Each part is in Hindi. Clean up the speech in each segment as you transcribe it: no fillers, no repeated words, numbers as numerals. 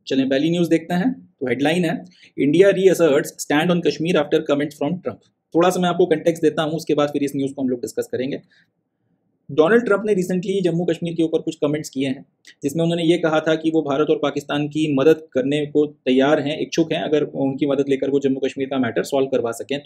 चलें पहली न्यूज़ देखते हैं। तो हेडलाइन है, India reasserts stand on Kashmir after comments from Trump. थोड़ा सा मैं आपको कंटेक्स्ट देता हूँ, उसके बाद फिर इस न्यूज़ को हम लोग डिस्कस करेंगे। डोनाल्ड ट्रंप ने रिसेंटली जम्मू कश्मीर के ऊपर कुछ कमेंट्स किए हैं, जिसमें उन्होंने ये कहा था कि वो भारत और पाकिस्तान की मदद करने को तैयार हैं, इच्छुक हैं, अगर उनकी मदद लेकर वो जम्मू कश्मीर का मैटर सॉल्व करवा सकें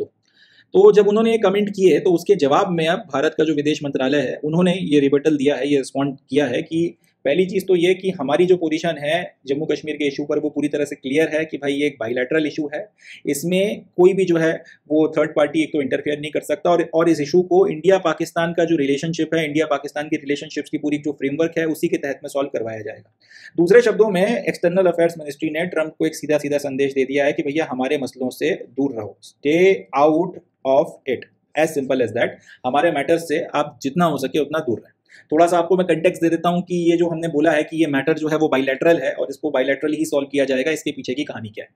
तो जब उन्होंने ये कमेंट किए तो उसके जवाब में अब भारत का जो विदेश मंत्रालय है उन्होंने ये रिबटल दिया है, ये रिस्पॉन्ड किया है कि पहली चीज़ तो ये कि हमारी जो पोजीशन है जम्मू कश्मीर के इशू पर वो पूरी तरह से क्लियर है कि भाई ये एक बाइलैटरल इशू है, इसमें कोई भी जो है वो थर्ड पार्टी एक तो इंटरफेयर नहीं कर सकता, और इस इशू को इंडिया पाकिस्तान का जो रिलेशनशिप है, इंडिया पाकिस्तान की रिलेशनशिप्स की पूरी जो फ्रेमवर्क है उसी के तहत में सॉल्व करवाया जाएगा। दूसरे शब्दों में एक्सटर्नल अफेयर्स मिनिस्ट्री ने ट्रंप को एक सीधा सीधा संदेश दे दिया है कि भैया हमारे मसलों से दूर रहो, stay out of it, as simple as that. हमारे मैटर्स से आप जितना हो सके उतना दूर रहें। थोड़ा सा आपको मैं कंटेक्स्ट दे देता हूं कि ये जो हमने बोला है कि ये मैटर जो है वो बाइलैटरल है और इसको बाइलैटरल ही सॉल्व किया जाएगा, इसके पीछे की कहानी क्या है।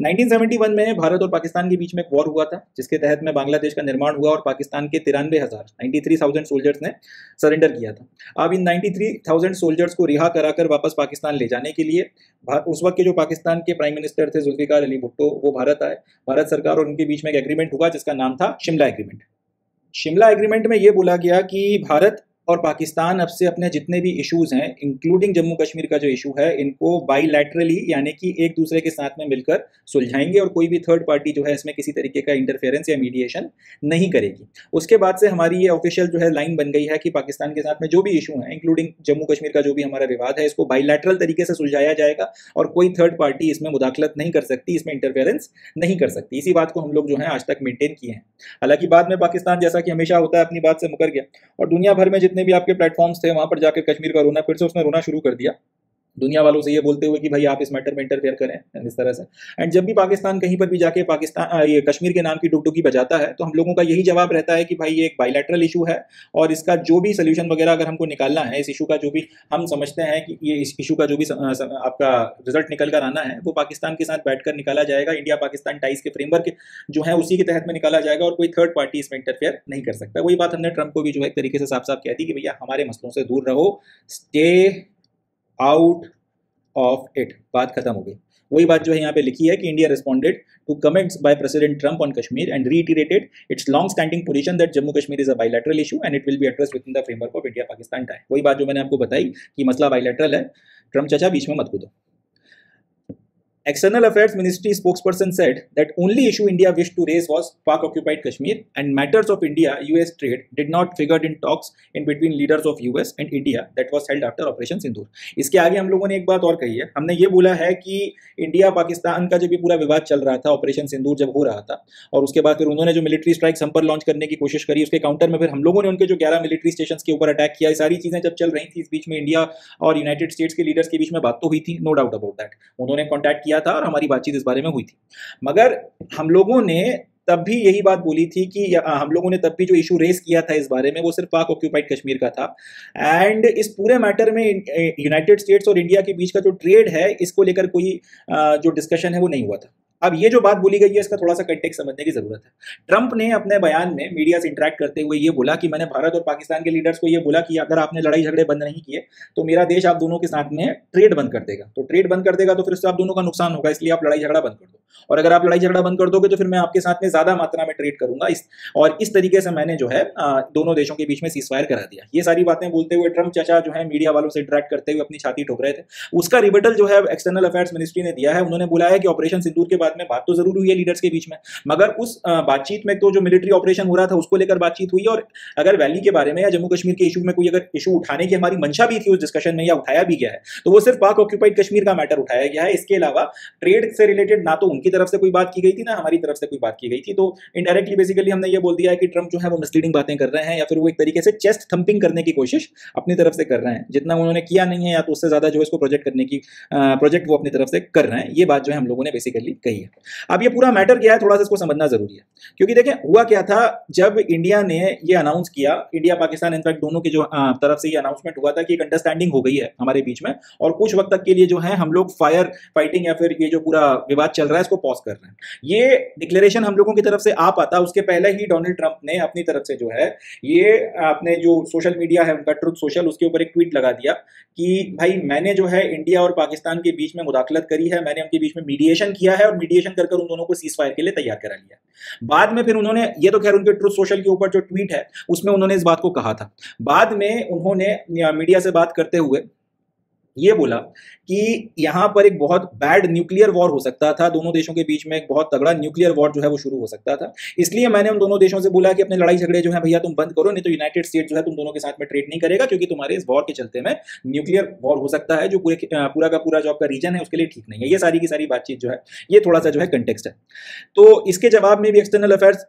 1971 में भारत और पाकिस्तान के बीच में एक वॉर हुआ था, जिसके तहत में बांग्लादेश का निर्माण हुआ और पाकिस्तान के 93,000 सोल्जर्स ने सरेंडर किया था। अब इन 93,000 सोल्जर्स को रिहा कराकर वापस पाकिस्तान ले जाने के लिए उस वक्त के जो पाकिस्तान के प्राइम मिनिस्टर थे जुल्फिकार अली भुट्टो, वो भारत आए। भारत सरकार और उनके बीच में एक एग्रीमेंट हुआ जिसका नाम था शिमला एग्रीमेंट। शिमला एग्रीमेंट में ये बोला गया कि भारत और पाकिस्तान अब से अपने जितने भी इश्यूज हैं, इंक्लूडिंग जम्मू कश्मीर का जो इशू है, इनको बाइलैटरली यानी कि एक दूसरे के साथ में मिलकर सुलझाएंगे और कोई भी थर्ड पार्टी जो है इसमें किसी तरीके का इंटरफेरेंस या मीडिएशन नहीं करेगी। उसके बाद से हमारी ये ऑफिशियल जो है लाइन बन गई है कि पाकिस्तान के साथ में जो भी इशू है, इंक्लूडिंग जम्मू कश्मीर का जो भी हमारा विवाद है, इसको बाइलैटरल तरीके से सुलझाया जाएगा और कोई थर्ड पार्टी इसमें मुदाखलत नहीं कर सकती, इसमें इंटरफेरेंस नहीं कर सकती। इसी बात को हम लोग जो है आज तक मेंटेन किए हैं। हालांकि बाद में पाकिस्तान, जैसा कि हमेशा होता है, अपनी बात से मुकर गया और दुनिया भर में जितने भी आपके प्लेटफॉर्म्स थे वहां पर जाकर कश्मीर का रोना, फिर से उसने रोना शुरू कर दिया दुनिया वालों से, ये बोलते हुए कि भाई आप इस मैटर में इंटरफेयर करें, इस तरह से। एंड जब भी पाकिस्तान कहीं पर भी जाके पाकिस्तान ये कश्मीर के नाम की डुगडुगी बजाता है तो हम लोगों का यही जवाब रहता है कि भाई ये एक बाइलैटरल इशू है और इसका जो भी सोल्यूशन वगैरह अगर हमको निकालना है, इस इशू का जो भी हम समझते हैं कि ये इस इशू का जो भी आपका रिजल्ट निकल कर आना है वो पाकिस्तान के साथ बैठकर निकाला जाएगा, इंडिया पाकिस्तान टाइज के फ्रेमवर्क जो है उसी के तहत में निकाला जाएगा और कोई थर्ड पार्टी इसमें इंटरफेयर नहीं कर सकता। वही बात हमने ट्रंप को भी जो है एक तरीके से साफ साफ कह दी कि भैया हमारे मसलों से दूर रहो, स्टे आउट ऑफ इट, बात खत्म हो गई। वही बात जो है यहाँ पे लिखी है कि India responded to comments by president Trump on Kashmir and reiterated its long standing position that Jammu Kashmir is a bilateral issue and it will be addressed within the framework of India Pakistan tie. वही बात जो मैंने आपको बताई कि मसला बाइलैटरल है, ट्रंप चाचा बीच में मत कूदो। External Affairs Ministry spokesperson said that only issue India wished to raise was Pak-occupied Kashmir and matters of India-US trade did not figure in talks in between leaders of US and India that was held after Operation Sindoor। इसके आगे हम लोगों ने एक बात और कही है, हमने ये बोला है कि इंडिया पाकिस्तान का जब ये पूरा विवाद चल रहा था, ऑपरेशन सिंदूर जब हो रहा था और उसके बाद फिर उन्होंने जो मिलिट्री स्ट्राइक्स हम पर लॉन्च करने की कोशिश करी, उसके काउंटर में फिर हम लोगों ने उनके जो 11 मिलिट्री स्टेशन के ऊपर अटैक किया, ये सारी चीज़ें जब चल रही थी, इस बीच में इंडिया और यूनाइटेड स्टेट्स के लीडर्स के बीच में बात तो हुई थी, नो डाउट अबाउट दैट। उन्होंने कॉन्टैक्ट किया था और हमारी बातचीत इस बारे में हुई थी, मगर हम लोगों ने तब भी यही बात बोली थी कि हम लोगों ने तब भी जो इशू रेस किया था इस बारे में वो सिर्फ पाक ऑक्यूपाइड कश्मीर का था एंड इस पूरे मैटर में यूनाइटेड स्टेट्स और इंडिया के बीच का जो ट्रेड है इसको लेकर कोई जो डिस्कशन है वो नहीं हुआ था। अब ये जो बात बोली गई है इसका थोड़ा सा कंटेक्स्ट समझने की जरूरत है। ट्रंप ने अपने बयान में मीडिया से इंटरेक्ट करते हुए ये बोला कि मैंने भारत और पाकिस्तान के लीडर्स को ये बोला कि अगर आपने लड़ाई झगड़े बंद नहीं किए तो मेरा देश आप दोनों के साथ में ट्रेड बंद कर देगा, तो ट्रेड बंद कर देगा तो फिर उससे आप दोनों का नुकसान होगा, इसलिए आप लड़ाई झगड़ा बंद कर दो, और अगर आप लड़ाई झगड़ा बंद कर दोगे तो फिर मैं आपके साथ में ज्यादा मात्रा में ट्रेड करूंगा, और इस तरीके से मैंने जो है दोनों देशों के बीच में सीजफायर करा दिया। ये सारी बातें बोलते हुए ट्रंप चाचा जो है मीडिया वालों से इंटरेक्ट करते हुए अपनी छाती ठोक रहे थे। उसका रिबटल जो है एक्सटर्नल अफेयर्स मिनिस्ट्री ने दिया है, उन्होंने बोला है कि ऑपरेशन सिंदूर के बाद में बात तो जरूर हुई है लीडर्स के बीच में, मगर उस बातचीत में तो जो मिलिट्री ऑपरेशन हो रहा था उसको लेकर बातचीत हुई, और अगर वैली के बारे में या जम्मू कश्मीर के इशू में कोई अगर इशू उठाने की हमारी मंशा भी थी उस डिस्कशन में या उठाया भी गया है तो वो सिर्फ पाक ऑक्यूपाइड कश्मीर का मैटर उठाया गया है। इसके अलावा ट्रेड से रिलेटेड ना तो उनकी तरफ से कोई बात की गई थी ना हमारी तरफ से कोई बात की गई थी। तो इनडायरेक्टली बेसिकली हमने ये बोल दिया है कि ट्रंप जो है वो मिसलीडिंग बातें कर रहे हैं या फिर वो एक तरीके से चेस्ट थंपिंग करने की कोशिश अपनी तरफ से कर रहे हैं, जितना उन्होंने किया नहीं है या तो उससे ज्यादा जो है इसको प्रोजेक्ट करने की प्रोजेक्ट वो अपनी तरफ से कर रहे हैं। ये बात जो है हम लोगों ने बेसिकली कही है। अब ये पूरा मैटर क्या है थोड़ा सा इसको समझना जरूरी है, क्योंकि देखें हुआ क्या था जब इंडिया ने ये अनाउंस किया, इंडिया पाकिस्तान इनफैक्ट दोनों की जो तरफ से ये अनाउंसमेंट हुआ था कि एक अंडरस्टैंडिंग हो गई है हमारे बीच में और कुछ वक्त तक के लिए जो है हम लोग फायर फाइटिंग या फिर ये जो पूरा विवाद चल रहा है इसको पॉज कर रहे हैं। ये डिक्लेरेशन हम लोगों की तरफ से आ पाता, उसके पहले ही डोनाल्ड ट्रंप ने अपनी तरफ से जो है ये अपने जो सोशल मीडिया है उनका ट्रुथ सोशल, उसके ऊपर एक ट्वीट लगा दिया कि भाई मैंने जो है इंडिया और पाकिस्तान के बीच में मुदाखलत करी है, मैंने उनके बीच में मीडिएशन किया है और मीडिएशन कर उन दोनों को सीज फायर के लिए तैयार करा लिया। बाद में फिर उन्होंने, ये तो खैर उनके ट्रुथ सोशल के ऊपर जो ट्वीट है उसमें उन्होंने इस बात को कहा था, बाद में उन्होंने मीडिया से बात करते हुए ये बोला कि यहां पर एक बहुत बैड न्यूक्लियर वॉर हो सकता था, दोनों देशों के बीच में एक बहुत तगड़ा न्यूक्लियर वॉर जो है वो शुरू हो सकता था, इसलिए मैंने उन दोनों देशों से बोला कि अपने लड़ाई झगड़े जो है भैया तुम बंद करो, नहीं तो यूनाइटेड स्टेट जो है तुम दोनों के साथ में ट्रेड नहीं करेगा, क्योंकि तुम्हारे इस वॉर के चलते में न्यूक्लियर वॉर हो सकता है जो पूरा का पूरा जो आपका रीजन है उसके लिए ठीक नहीं है। ये सारी की सारी बातचीत जो है ये थोड़ा सा जो है कंटेक्स्ट है। तो इसके जवाब में भी एक्सटर्नल अफेयर्स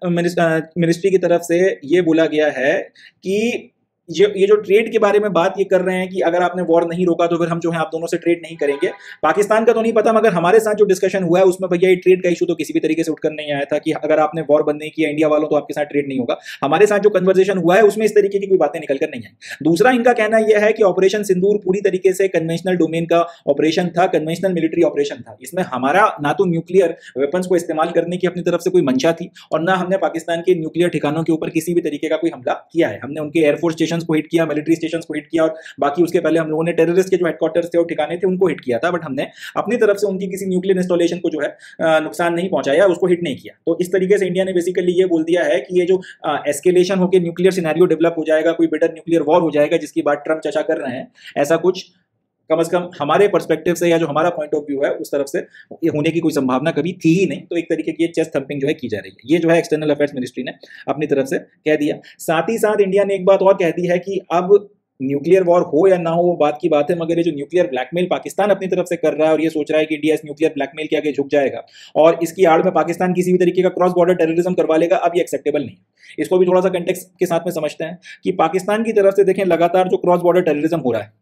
मिनिस्ट्री की तरफ से ये बोला गया है कि ये जो ट्रेड के बारे में बात ये कर रहे हैं कि अगर आपने वॉर नहीं रोका तो फिर हम जो है आप दोनों से ट्रेड नहीं करेंगे। पाकिस्तान का तो नहीं पता, मगर हमारे साथ जो डिस्कशन हुआ है उसमें भैया ये ट्रेड का इशू तो किसी भी तरीके से उठकर नहीं आया था कि अगर आपने वॉर बंद नहीं किया इंडिया वालों तो आपके साथ ट्रेड नहीं होगा। हमारे साथ जो कन्वर्सेशन हुआ है उसमें इस तरीके की कोई बातें निकल कर नहीं आई। दूसरा इनका कहना यह है कि ऑपरेशन सिंदूर पूरी तरीके से कन्वेंशनल डोमेन का ऑपरेशन था, कन्वेंशनल मिलिट्री ऑपरेशन था। इसमें हमारा ना तो न्यूक्लियर वेपन्स को इस्तेमाल करने की अपनी तरफ से कोई मंशा थी और ना हमने पाकिस्तान के न्यूक्लियर ठिकानों के ऊपर किसी भी तरीके का कोई हमला किया है। हमने उनके एयरफोर्स स्टेशन को हिट किया, मिलिट्री स्टेशन को हिट किया और बाकी उसके पहले हम लोगों ने टेररिस्ट के जो हेडक्वार्टर्स थे और ठिकाने थे उनको हिट किया था, बट हमने अपनी तरफ से उनकी किसी न्यूक्लियर इंस्टॉलेशन को जो है नुकसान नहीं पहुंचाया, उसको हिट नहीं किया। तो इस तरीके से इंडिया ने बेसिकली ये बोल दिया है कि ये जो एस्केलेशन होकर न्यूक्लियर सिनेरियो डेवलप हो जाएगा, कोई बेटर न्यूक्लियर वॉर हो जाएगा जिसकी बात ट्रंप चर्चा कर रहे हैं, ऐसा कुछ कम से कम हमारे पर्सपेक्टिव से या जो हमारा पॉइंट ऑफ व्यू है उस तरफ से ये होने की कोई संभावना कभी थी ही नहीं। तो एक तरीके की चेस्ट थंपिंग जो है की जा रही है, ये जो है एक्सटर्नल अफेयर्स मिनिस्ट्री ने अपनी तरफ से कह दिया। साथ ही साथ इंडिया ने एक बात और कह दी है कि अब न्यूक्लियर वॉर हो या ना हो वो बात की बात है, मगर ये जो न्यूक्लियर ब्लैकमेल पाकिस्तान अपनी तरफ से कर रहा है और ये सोच रहा है कि इंडिया इस न्यूक्लियर ब्लैकमेल के आगे झुक जाएगा और इसकी आड़ में पाकिस्तान किसी भी तरीके का क्रॉस बॉर्डर टेररिज्म करवा लेगा, अब ये एक्सेप्टेबल नहीं। इसको भी थोड़ा सा कंटेक्स्ट के साथ में समझते हैं कि पाकिस्तान की तरफ से देखें लगातार जो क्रॉस बॉर्डर टेररिज्म हो रहा है,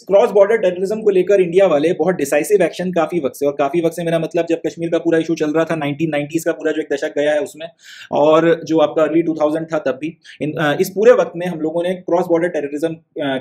क्रॉस बॉर्डर टेररिज्म को लेकर इंडिया वाले बहुत डिसाइसिव एक्शन काफी वक्त से, और काफी वक्त से मेरा मतलब जब कश्मीर का पूरा इशू चल रहा था 1990s का पूरा जो एक दशक गया है उसमें, और जो आपका अर्ली 2000 था तब भी इस पूरे वक्त में हम लोगों ने क्रॉस बॉर्डर टेररिज्म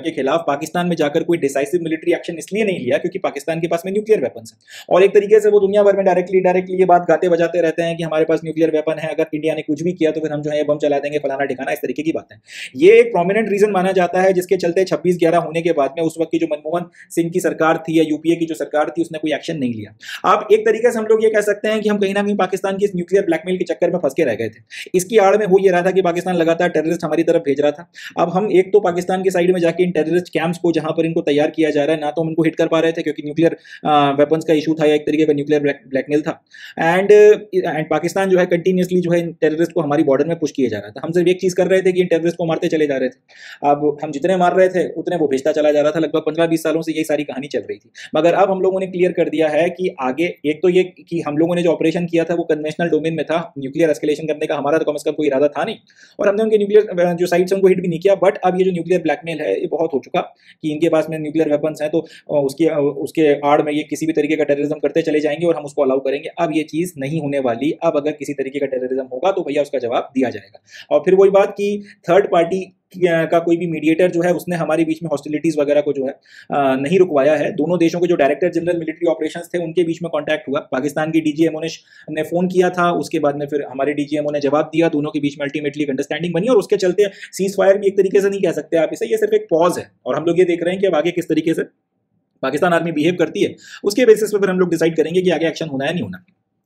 के खिलाफ पाकिस्तान में जाकर कोई डिसाइसिव मिलिट्री एक्शन इसलिए नहीं लिया क्योंकि पाकिस्तान के पास में न्यूक्लियर वेपन्स है और एक तरीके से वो दुनिया भर में डायरेक्टली ये बात गाते बजाते रहते हैं कि हमारे पास न्यूक्लियर वेपन है, अगर इंडिया ने कुछ भी किया तो फिर हम जो है बम चला देंगे फलाना ठिकाना, इस तरीके की बातें। ये एक प्रोमिनेंट रीजन माना जाता है जिसके चलते 26/11 होने के बाद में उस वक्त की जो मनमोहन सिंह की सरकार थी या यूपीए की जो सरकार थी उसने कोई एक्शन नहीं लिया। अब एक तरीके से हम लोग ये कह सकते हैं कि हम कहीं ना कहीं पाकिस्तान की इस न्यूक्लियर ब्लैकमेल के चक्कर में फंस के रह गए थे। इसकी आड़ में हो ये रहा था कि पाकिस्तान लगातार टेररिस्ट हमारी तरफ भेज रहा था। अब हम एक तो पाकिस्तान के साइड में जाके इन टेररिस्ट कैंप्स को जहां पर इनको तैयार किया जा रहा है ना तो हम इनको हिट कर पा रहे थे क्योंकि न्यूक्लियर वेपन्स का इशू था या एक तरीके का न्यूक्लियर ब्लैकमेल था, एंड पाकिस्तान जो है कंटिन्यूसली जो है इन टेररिस्ट को हमारी बॉर्डर में पुश किया जा रहा था। हम सिर्फ एक चीज कर रहे थे कि इन टेररिस्ट को मारते चले जा रहे थे। अब हम जितने मार रहे थे उतने वो भेजता चला जा रहा था। लगभग 15-20 सालों से यही सारी कहानी चल रही थी, मगर अब हम लोगों ने क्लियर कर दिया है कि आगे एक तो ये कि हम लोगों ने जो ऑपरेशन किया था वो कन्वेंशनल डोमेन में था, न्यूक्लियर एस्केलेशन करने का हमारा तो कम से कम कोई इरादा था नहीं, और हमने उनके न्यूक्लियर जो साइट्स उनको हिट भी नहीं किया। बट अब ये जो न्यूक्लियर ब्लैकमेल है ये बहुत हो चुका कि इनके पास में न्यूक्लियर वेपन्स हैं तो उसके आड़ में ये किसी भी तरीके का टेररिज्म करते चले जाएंगे और हम उसको अलाउ करेंगे। अब ये चीज नहीं होने वाली। अब अगर किसी तरीके का टेररिज्म होगा तो भैया उसका जवाब दिया जाएगा। और फिर वही बात कि थर्ड पार्टी का कोई भी मीडिएटर जो है उसने हमारे बीच में हॉस्टिलिटीज वगैरह को जो है नहीं रुकवाया है। दोनों देशों के जो डायरेक्टर जनरल मिलिट्री ऑपरेशंस थे उनके बीच में कांटेक्ट हुआ। पाकिस्तान की डीजीएमओ ने फोन किया था, उसके बाद में फिर हमारे डीजीएमओ ने जवाब दिया, दोनों के बीच में अल्टीमेटली अंडरस्टैंडिंग बनी और उसके चलते सीज फायर भी एक तरीके से नहीं कह सकते आप इसे, ये सिर्फ एक पॉज है और हम लोग ये देख रहे हैं कि अब आगे किस तरीके से पाकिस्तान आर्मी बिहेव करती है, उसके बेसिस पर फिर हम लोग डिसाइड करेंगे कि आगे एक्शन होना है नहीं होना।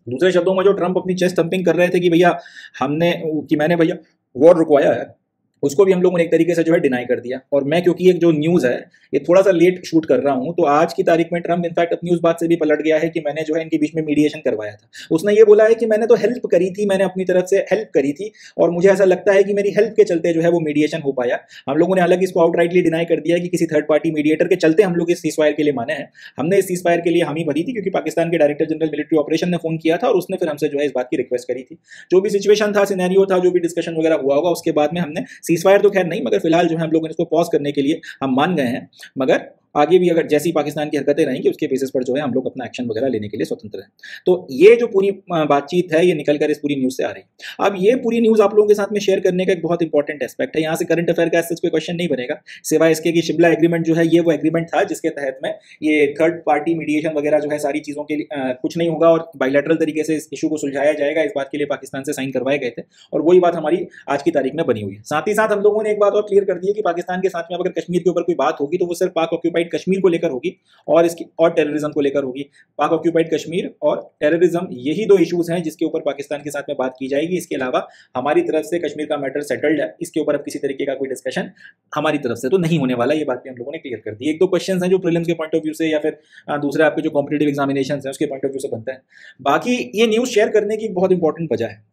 दूसरे शब्दों में जो ट्रंप अपनी चेस्ट थंपिंग कर रहे थे कि भैया मैंने भैया वॉर रुकवाया है, उसको भी हम लोगों ने एक तरीके से जो है डिनाई कर दिया। और मैं क्योंकि एक जो न्यूज़ है ये थोड़ा सा लेट शूट कर रहा हूं तो आज की तारीख में ट्रंप इनफैक्ट अपनी उस बात से भी पलट गया है कि मैंने जो है इनके बीच में मीडिएशन करवाया था। उसने ये बोला है कि मैंने तो हेल्प करी थी, मैंने अपनी तरफ से हेल्प करी थी और मुझे ऐसा लगता है कि मेरी हेल्प के चलते जो है वो मीडिएशन हो पाया। हम लोगों ने हालांकि इसको आउटराइटली डिनाई कर दिया कि किसी थर्ड पार्टी मीडिएटर के चलते हम लोग इस सीज फायर के लिए माने हैं। हमने इस सीज फायर के लिए हामी भरी थी क्योंकि पाकिस्तान के डायरेक्टर जनरल मिलिट्री ऑपरेशन ने फोन किया था और उसने फिर हमसे जो है इस बात की रिक्वेस्ट करी थी। जो भी सिचुएशन था, सिनेरियो था, जो भी डिस्कशन वगैरह हुआ होगा उसके बाद में हमने सीज फायर तो खैर नहीं, मगर फिलहाल जो है हम लोगों ने इसको पॉज करने के लिए हम मान गए हैं। मगर आगे भी अगर जैसी पाकिस्तान की हरकतें रहेंगी उसके बेसिस पर जो है हम लोग अपना एक्शन वगैरह लेने के लिए स्वतंत्र हैं। तो ये जो पूरी बातचीत है ये निकल कर इस पूरी न्यूज़ से आ रही है। अब ये पूरी न्यूज़ आप लोगों के साथ में शेयर करने का एक बहुत इंपॉर्टेंट एस्पेक्ट है। यहाँ से करंट अफेयर का कोई क्वेश्चन नहीं बनेगा, सिवाय इसके कि शिमला एग्रीमेंट जो है ये वो एग्रीमेंट था जिसके तहत में ये थर्ड पार्टी मीडिएशन वगैरह जो है सारी चीज़ों के लिए कुछ नहीं होगा और बायलैटरल तरीके से इस इशू को सुलझाया जाएगा। इस बात के लिए पाकिस्तान से साइन करवाए गए थे और वही बात हमारी आज की तारीख में बनी हुई है। साथ ही साथ हम लोगों ने एक बात और क्लियर कर दी है कि पाकिस्तान के साथ में अगर कश्मीर के ऊपर कोई बात होगी तो वो सिर्फ पाक ऑक्यूपाइड कश्मीर को लेकर होगी और इसकी और टेररिज्म को लेकर होगी। पाक ऑक्यूपाइड कश्मीर और टेररिज्म यही दो इश्यूज हैं जिसके ऊपर पाकिस्तान के साथ में बात की जाएगी। इसके अलावा हमारी तरफ से कश्मीर का मैटर सेटल्ड है, इसके ऊपर अब किसी तरीके का कोई डिस्कशन हमारी तरफ से तो नहीं होने वाला। ये बात भी हम लोगों ने क्लियर कर दी। एक दो क्वेश्चन हैं जो प्रीलिम्स के पॉइंट ऑफ व्यू से या फिर दूसरे आपके जो कॉम्पिटिटिव एग्जामिनेशन है उसके पॉइंट ऑफ व्यू से बनता है। बाकी ये न्यूज़ शेयर करने की एक बहुत इंपॉर्टेंट वजह है।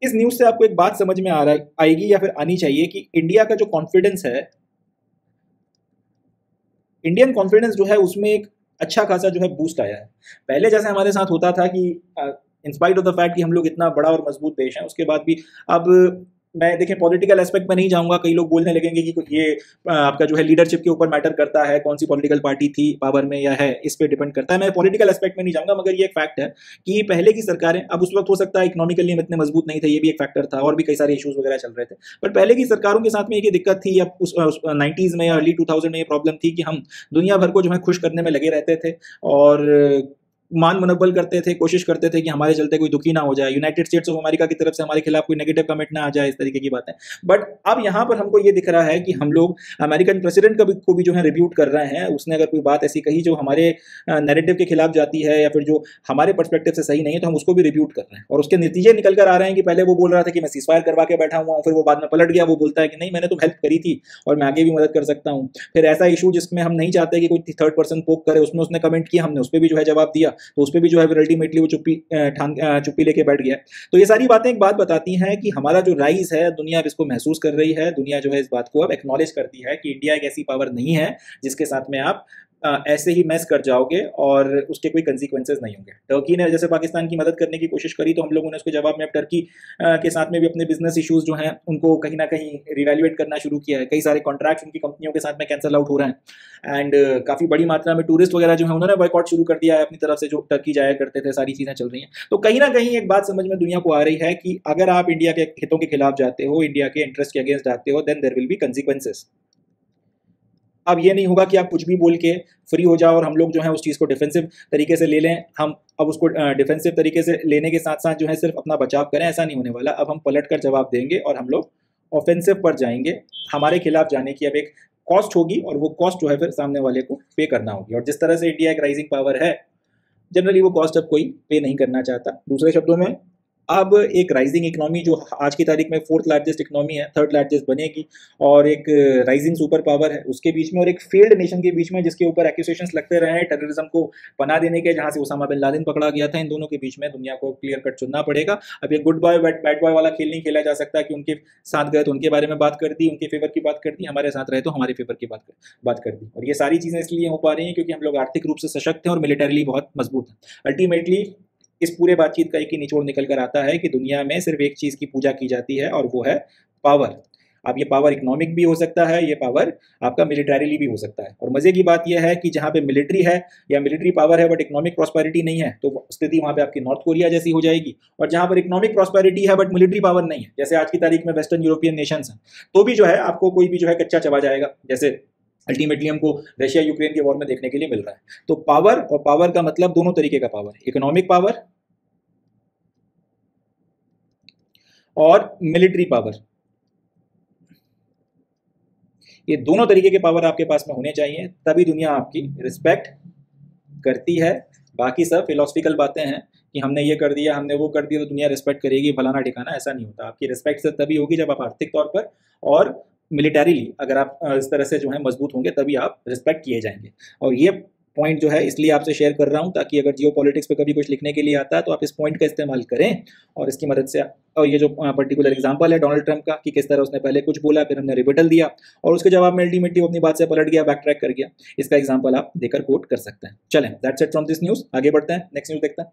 इस न्यूज़ से आपको एक बात समझ में आएगी या फिर आनी चाहिए कि इंडिया का जो कॉन्फिडेंस है, इंडियन कॉन्फिडेंस जो है उसमें एक अच्छा खासा जो है बूस्ट आया है। पहले जैसे हमारे साथ होता था कि इंस्पाइट ऑफ द फैक्ट कि हम लोग इतना बड़ा और मजबूत देश है उसके बाद भी अब मैं देखें पॉलिटिकल एस्पेक्ट में नहीं जाऊंगा, कई लोग बोलने लगेंगे कि ये आपका जो है लीडरशिप के ऊपर मैटर करता है, कौन सी पॉलिटिकल पार्टी थी पावर में या है, इस पे डिपेंड करता है। मैं पॉलिटिकल एस्पेक्ट में नहीं जाऊंगा, मगर ये एक फैक्ट है कि पहले की सरकारें, अब उस वक्त हो सकता है इकोनॉमिकली हम इतने मजबूत नहीं थे, ये भी एक फैक्टर था, और भी कई सारे इशूज वगैरह चल रहे थे, पर पहले की सरकारों के साथ में एक दिक्कत थी, या उस 90s में या अर्ली 2000 में ये प्रॉब्लम थी कि हम दुनिया भर को जो है खुश करने में लगे रहते थे और मान मनोबल करते थे, कोशिश करते थे कि हमारे चलते कोई दुखी ना हो जाए, यूनाइटेड स्टेट्स ऑफ अमेरिका की तरफ से हमारे खिलाफ कोई नेगेटिव कमेंट ना आ जाए, इस तरीके की बातें। बट अब यहाँ पर हमको ये दिख रहा है कि हम लोग अमेरिकन प्रेसिडेंट को भी जो है रिब्यूट कर रहे हैं। उसने अगर कोई बात ऐसी कही जो हमारे नैरेटिव के खिलाफ जाती है या फिर जो हमारे पर्सपेक्टिव से सही नहीं है, तो हम उसको भी रिब्यूट कर रहे हैं और उसके नतीजे निकल कर आ रहे हैं कि पहले वो बोल रहा था कि मैं सीजफायर करवा के बैठा हुआ हूँ, फिर वो बाद में पलट गया, वो बोलता है कि नहीं मैंने तो हेल्प करी थी और मैं आगे भी मदद कर सकता हूँ। फिर ऐसा इशू जिसमें हम नहीं चाहते कि कोई थर्ड पर्सन पोक करे, उसमें उसने कमेंट किया, हमने उस पर भी जो है जवाब दिया, तो उस पर भी जो है अल्टीमेटली वो चुप्पी लेके बैठ गया। तो ये सारी बातें एक बात बताती हैं कि हमारा जो राइज है, दुनिया अब इसको महसूस कर रही है, दुनिया जो है इस बात को अब एक्नॉलेज करती है कि इंडिया एक ऐसी पावर नहीं है जिसके साथ में आप ऐसे ही मैस कर जाओगे और उसके कोई कंसीक्वेंसेस नहीं होंगे। टर्की ने जैसे पाकिस्तान की मदद करने की कोशिश करी, तो हम लोगों ने उसके जवाब में अब टर्की के साथ में भी अपने बिजनेस इश्यूज जो हैं उनको कहीं ना कहीं रिवैल्यूएट करना शुरू किया है। कई सारे कॉन्ट्रैक्ट्स उनकी कंपनियों के साथ में कैंसिल आउट हो रहे हैं एंड काफ़ी बड़ी मात्रा में टूरिस्ट वगैरह जो है उन्होंने बॉयकॉट शुरू कर दिया है अपनी तरफ से, जो टर्की जाया करते थे। सारी चीज़ें चल रही हैं, तो कहीं ना कहीं एक बात समझ में दुनिया को आ रही है कि अगर आप इंडिया के हितों के खिलाफ जाते हो, इंडिया के इंटरेस्ट के अगेंस्ट जाते हो, then there will be consequences. अब ये नहीं होगा कि आप कुछ भी बोल के फ्री हो जाओ और हम लोग जो है उस चीज़ को डिफेंसिव तरीके से ले लें। हम अब उसको डिफेंसिव तरीके से लेने के साथ साथ जो है सिर्फ अपना बचाव करें, ऐसा नहीं होने वाला। अब हम पलट कर जवाब देंगे और हम लोग ऑफेंसिव पर जाएंगे। हमारे खिलाफ जाने की अब एक कॉस्ट होगी और वो कॉस्ट जो है फिर सामने वाले को पे करना होगी। और जिस तरह से इंडिया एक राइजिंग पावर है, जनरली वो कॉस्ट अब कोई पे नहीं करना चाहता। दूसरे शब्दों में अब एक राइजिंग इकोनॉमी जो आज की तारीख में 4th लार्जेस्ट इकोनॉमी है, 3rd लार्जेस्ट बनेगी, और एक राइजिंग सुपर पावर है उसके बीच में, और एक फेल्ड नेशन के बीच में जिसके ऊपर एक्यूजेशंस लगते रहे हैं टेररिज्म को पनाह देने के, जहां से उसामा बिन लादेन पकड़ा गया था। इन दोनों के बीच में दुनिया को क्लियर कट चुनना पड़ेगा। अब ये गुड बॉय बैड बॉय वाला खेल नहीं खेला जा सकता कि उनके साथ गए तो उनके बारे में बात कर दी, उनके फेवर की बात कर दी, हमारे साथ रहे तो हमारे फेवर की बात कर दी। और ये सारी चीज़ें इसलिए हो पा रही हैं क्योंकि हम लोग आर्थिक रूप से सशक्त हैं और मिलिटरीली बहुत मजबूत हैं। अल्टीमेटली इस पूरे बातचीत का एक ही निचोड़ निकल कर आता है कि दुनिया में सिर्फ एक चीज़ की पूजा की जाती है और वो है पावर। अब ये पावर इकोनॉमिक भी हो सकता है, ये पावर आपका मिलिटरीली भी हो सकता है। और मज़े की बात यह है कि जहाँ पे मिलिट्री है या मिलिट्री पावर है बट इकोनॉमिक प्रॉस्पेरिटी नहीं है, तो स्थिति वहाँ पे आपकी नॉर्थ कोरिया जैसी हो जाएगी। और जहाँ पर इकोनॉमिक प्रॉस्पेरिटी है बट मिलिट्री पावर नहीं है, जैसे आज की तारीख में वेस्टर्न यूरोपियन नेशंस हैं, तो भी जो है आपको कोई भी जो है कच्चा चबा जाएगा, जैसे अल्टीमेटली हमको रशिया यूक्रेन के वॉर में देखने के लिए मिल रहा है। तो पावर, और पावर का मतलब दोनों तरीके का पावर, इकोनॉमिक पावर और मिलिट्री पावर, ये दोनों तरीके के पावर आपके पास में होने चाहिए, तभी दुनिया आपकी रिस्पेक्ट करती है। बाकी सब फिलोसफिकल बातें हैं कि हमने ये कर दिया, हमने वो कर दिया तो दुनिया रिस्पेक्ट करेगी, फलाना ठिकाना, ऐसा नहीं होता। आपकी रिस्पेक्ट से तभी होगी जब आप आर्थिक तौर पर और मिलिटरीली अगर आप इस तरह से जो है मजबूत होंगे, तभी आप रिस्पेक्ट किए जाएंगे। और ये पॉइंट जो है इसलिए आपसे शेयर कर रहा हूँ ताकि अगर जियो पॉलिटिक्स पे कभी कुछ लिखने के लिए आता है तो आप इस पॉइंट का इस्तेमाल करें और इसकी मदद से। और ये जो पर्टिकुलर एग्जांपल है डोनाल्ड ट्रंप का कि किस तरह उसने पहले कुछ बोला, फिर हमने रिबटल दिया और उसके जवाब में अल्टीमेटली वो अपनी बात से पलट गया, बैक ट्रैक कर गया, इसका एग्जाम्पल आप देकर कोट कर सकते हैं। चलें, that's it from this news. आगे बढ़ते हैं, नेक्स्ट न्यूज़ देखते हैं।